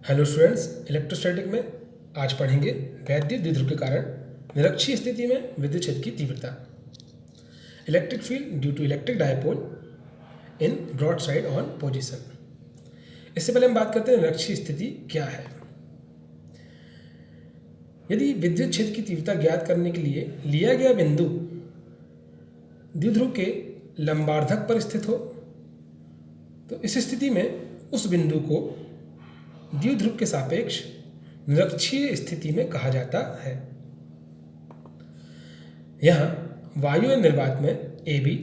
Hello students, electrostatic में आज पढ़ेंगे वैद्युत द्विध्रुव के कारण निरक्षीय स्थिति में विद्युत क्षेत्र की तीव्रता। Electric field due to electric dipole in broad side on position. इससे पहले हम बात करते हैं निरक्षीय स्थिति क्या है। यदि विद्युत क्षेत्र की तीव्रता ज्ञात करने के लिए लिया गया बिंदु द्विध्रुव के लंबार्धक पर स्थित हो तो इस स्थिति में उस बिंदु को द्विध्रुव के सापेक्ष निरक्षीय स्थिति में कहा जाता है। यहाँ वायु एवं निर्वात में AB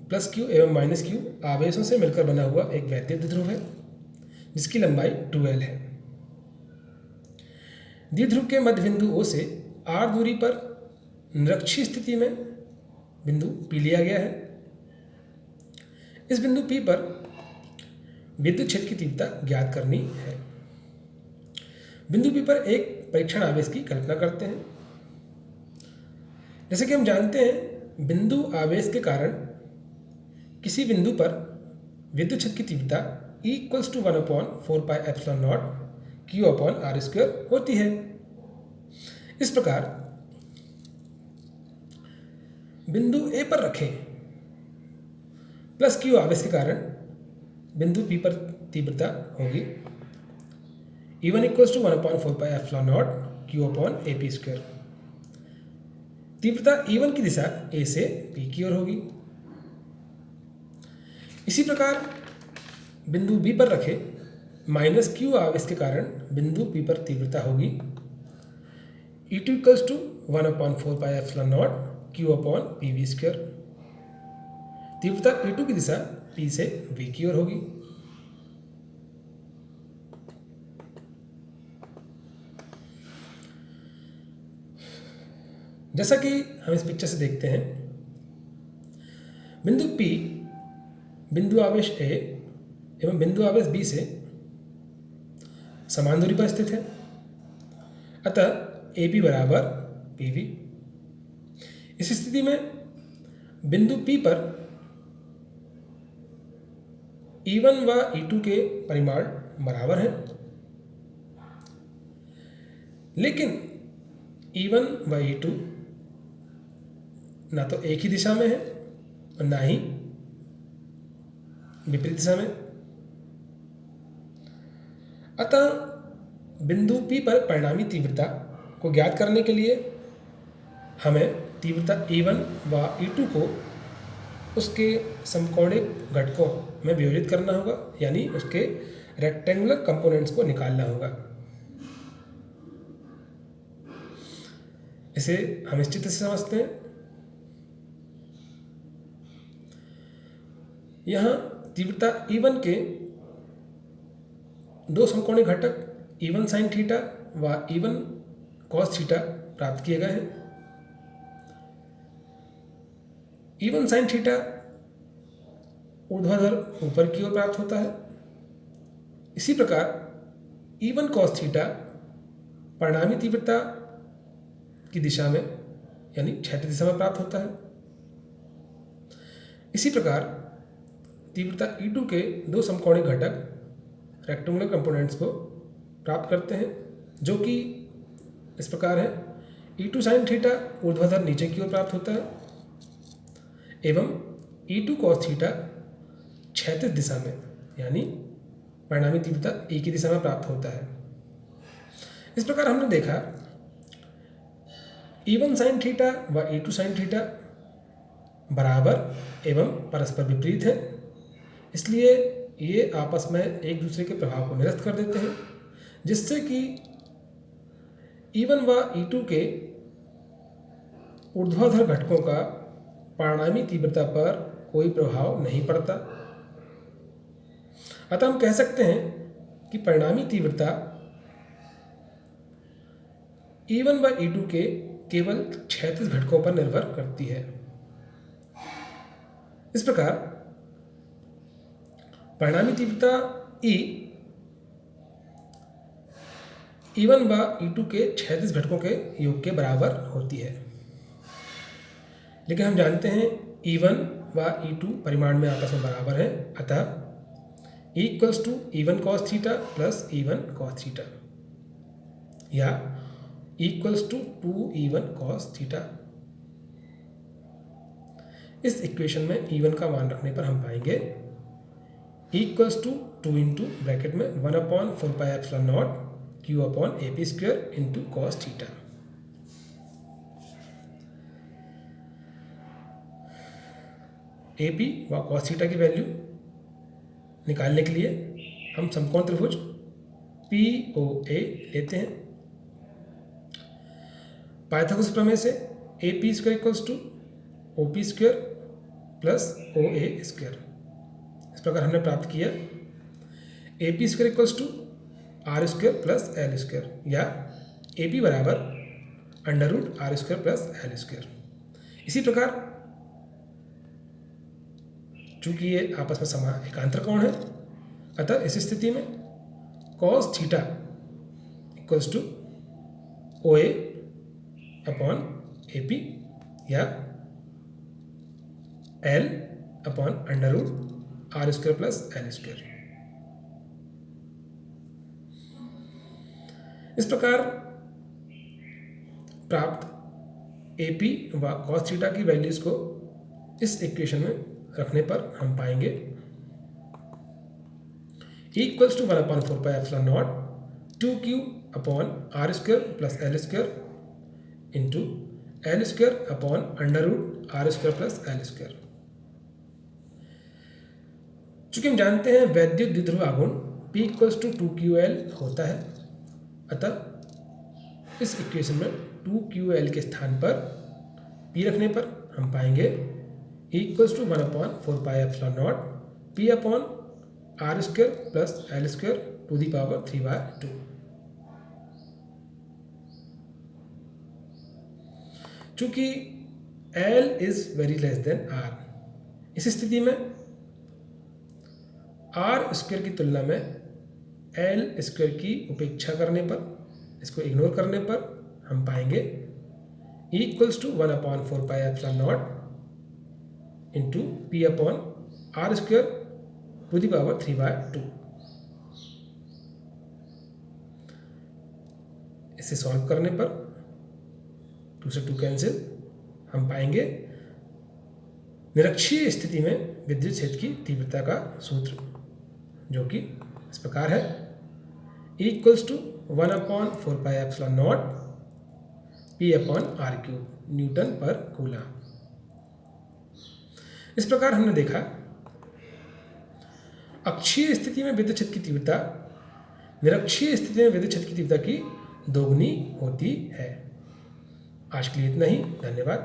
प्लस Q एवं माइनस Q आवेशों से मिलकर बना हुआ एक वैद्युत द्विध्रुव है जिसकी लंबाई 2L है। द्विध्रुव के मध्य बिंदु O से R दूरी पर निरक्षीय स्थिति में बिंदु P लिया गया है। इस बिंदु P पर विद्युत क्षेत्र की तीव्रता ज्ञात करनी है। बिंदु P पर एक परीक्षण आवेश की कल्पना करते हैं। जैसे कि हम जानते हैं, बिंदु आवेश के कारण किसी बिंदु पर विद्युत क्षेत्र की तीव्रता E = 1/4πε0 Q/r² होती है। इस प्रकार बिंदु A पर रखें प्लस Q आवेश के कारण बिंदु P पर तीव्रता होगी E1 = 1/4πε0 Q/AP²। तीव्रता E1 की दिशा A से P की ओर होगी। इसी प्रकार बिंदु B पर रखें माइनस Q आवेश के कारण बिंदु P पर तीव्रता होगी E2 = 1/4πε0 Q/PV²। तीव्रता E2 की दिशा P से V की ओर होगी। जैसा कि हम इस पिक्चर से देखते हैं, बिंदु P बिंदु आवेश A एवं बिंदु आवेश B से समान दूरी पर स्थित है। अतः AB बराबर PV। इस स्थिति में बिंदु P पर E1 व E2 के परिमाण बराबर हैं, लेकिन E1 व E2 ना तो एक ही दिशा में है और ना ही विपरीत दिशा में। अतः बिंदु P पर परिणामी तीव्रता को ज्ञात करने के लिए हमें तीव्रता E1 व E2 को उसके समकोणिक घटकों में वियोजित करना होगा, यानी उसके रेक्टेंगुलर कंपोनेंट्स को निकालना होगा। इसे हम इस चित्र से समझते हैं। यहाँ तीव्रता E1 के दो समकोणिक घटक E1 sin थीटा व E1 cos थीटा प्राप्त किए गए हैं। E1 sin थीटा ऊर्ध्वाधर ऊपर की ओर प्राप्त होता है। इसी प्रकार E1 cos थीटा परिणामी तीव्रता की दिशा में यानी क्षैतिज दिशा में प्राप्त होता है। इसी प्रकार तीव्रता E2 के दो समकोणिक घटक रेक्टेंगुलर कंपोनेंट्स को प्राप्त करते हैं, जो कि इस प्रकार है। E2 sin थीटा ऊर्ध्वाधर नीचे की ओर प्राप्त होता है एवं E2 cos थीटा क्षैतिज दिशा में यानी परिणामी तीव्रता E की दिशा में प्राप्त होता है। इस प्रकार हमने देखा E1 sin थीटा व E2 sin थीटा बराबर एवं परस्पर विपरीत है, इसलिए ये आपस में एक दूसरे के प्रभाव को निरस्त कर देते हैं, जिससे कि E1 व E2 के ऊर्ध्वाधर घटकों का परिणामी तीव्रता पर कोई प्रभाव नहीं पड़ता। अतः हम कह सकते हैं कि परिणामी तीव्रता E1 व E2 के केवल क्षैतिज घटकों पर निर्भर करती है। इस प्रकार परिणामी तीव्रता E1 व E2 के क्षैतिज घटकों के योग के बराबर होती है। लेकिन हम जानते हैं E1 व E2 परिमाण में आपस में बराबर हैं, अतः equals to E1 cos theta plus E1 cos theta या equals to 2E1 cos theta. इस इक्वेशन में E1 का मान रखने पर हम पाएंगे इक्वल्स टू 2 इंटू ब्रैकेट में 1/4πε0 Q/AP² into cos theta. AP व cos थीटा की वैल्यू निकालने के लिए हम समकोण त्रिभुज POA लेते हैं। पाइथागोरस प्रमेय से AP² equals to OP² plus OA²। इस प्रकार हमने प्राप्त किया AP² equals to R² plus L² या AP बराबर √R² प्लस L²। इसी प्रकार चूंकि ये आपस में एकांतर कोण है, अतः इस स्थिति में cos theta equals to OA upon AP या L upon √R² plus L²। इस प्रकार प्राप्त AP व cos थीटा की वैल्यूज को इस इक्वेशन में रखने पर हम पाएंगे equals to 1/4πε0 2Q upon R² plus L² into L² upon √R² plus L²। चूंकि हम जानते हैं वैद्युत द्विध्रुव आघूर्ण P इक्वल्स टू 2QL होता है, अतः इस इक्वेशन में 2QL के स्थान पर P रखने पर हम पाएंगे equals to 1/4πε0 P upon R² plus L² to the power 3/2। चूंकि L is very less than R, इस स्थिति में R² की तुलना में L² की उपेक्षा करने पर, इसको इग्नोर करने पर हम पाएंगे equals to 1/4πε0 into P upon R² to the power 3/2। इसे सॉल्व करने पर 2 से 2 कैंसिल, हम पाएंगे निरक्षीय स्थिति में विद्युत क्षेत्र की तीव्रता का सूत्र, जो कि इस प्रकार है equals to 1/4πε0 P upon R³ newton per coulomb. इस प्रकार हमने देखा अक्षीय स्थिति में विद्युत क्षेत्र की तीव्रता निरक्षीय स्थिति में विद्युत क्षेत्र की तीव्रता की दोगुनी होती है। आज के लिए इतना ही, धन्यवाद।